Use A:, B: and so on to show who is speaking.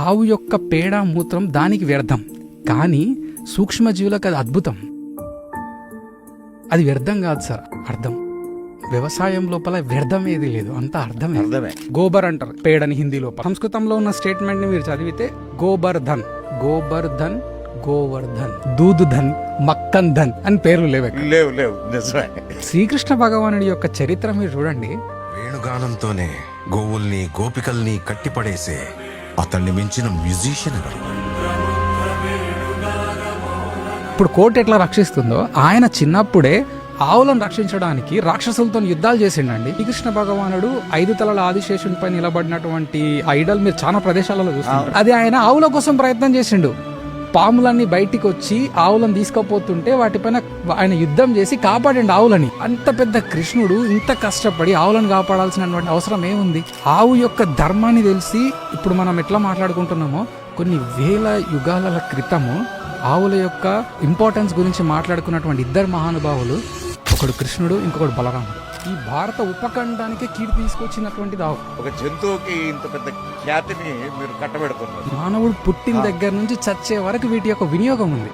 A: ఆవు యొక్క పేడ మూత్రం దానికి వ్యర్థం, కానీ సూక్ష్మజీవులకు అది అద్భుతం. అది వ్యర్థం కాదు సార్, అర్థం. వ్యవసాయం లోపల వ్యర్థం ఏది లేదు, అంతా అర్థమే. గోబర్ అంటారు పేడని హిందీ లోపల. సంస్కృతంలో ఉన్న స్టేట్మెంట్ ని మీరు చదివితే గోబర్ధన్, గోబర్ధన్, గోవర్ధన్, దూద్ ధన్, మక్కన్ ధన్ అని పేర్లు లేవు. శ్రీకృష్ణ భగవానుడి యొక్క చరిత్ర మీరు చూడండి.
B: వేణుగానంతోనే గోవుల్ని గోపికల్ని కట్టిపడేసే అతన్ని మించిన మ్యూజిషియన్ ఎవరు?
A: ఇప్పుడు కోర్టు ఎట్లా రక్షిస్తుందో, ఆయన చిన్నప్పుడే ఆవులను రక్షించడానికి రాక్షసులతో యుద్ధాలు చేసిండండి. శ్రీకృష్ణ భగవానుడు 5 తలల ఆదిశేషునిపై నిలబడినటువంటి ఐడల్ మీరు చాలా ప్రదేశాలలో చూస్తారు. అది ఆయన ఆవుల కోసం ప్రయత్నం చేసిండు. పాములన్నీ బయటికి వచ్చి ఆవులను తీసుకుపోతుంటే వాటిపైన ఆయన యుద్ధం చేసి కాపాడండి ఆవులని. అంత పెద్ద కృష్ణుడు ఇంత కష్టపడి ఆవులను కాపాడాల్సినటువంటి అవసరం ఏముంది? ఆవు యొక్క ధర్మాన్ని తెలిసి ఇప్పుడు మనం ఎట్లా మాట్లాడుకుంటున్నామో, కొన్ని వేల యుగాల క్రితము ఆవుల యొక్క ఇంపార్టెన్స్ గురించి మాట్లాడుకున్నటువంటి 2 మహానుభావులు, ఒకడు కృష్ణుడు, ఇంకొకడు బలరాముడు. ఈ భారత ఉపఖండానికి కీర్తి తీసుకొచ్చినటువంటిది ఆవు.
C: ఒక జంతువుకి ఇంత పెద్ద ఖ్యాతిని మీరు కట్టబెడుతున్నారు.
A: మానవుడు పుట్టిన దగ్గర నుంచి చచ్చే వరకు వీటి యొక్క వినియోగం ఉంది.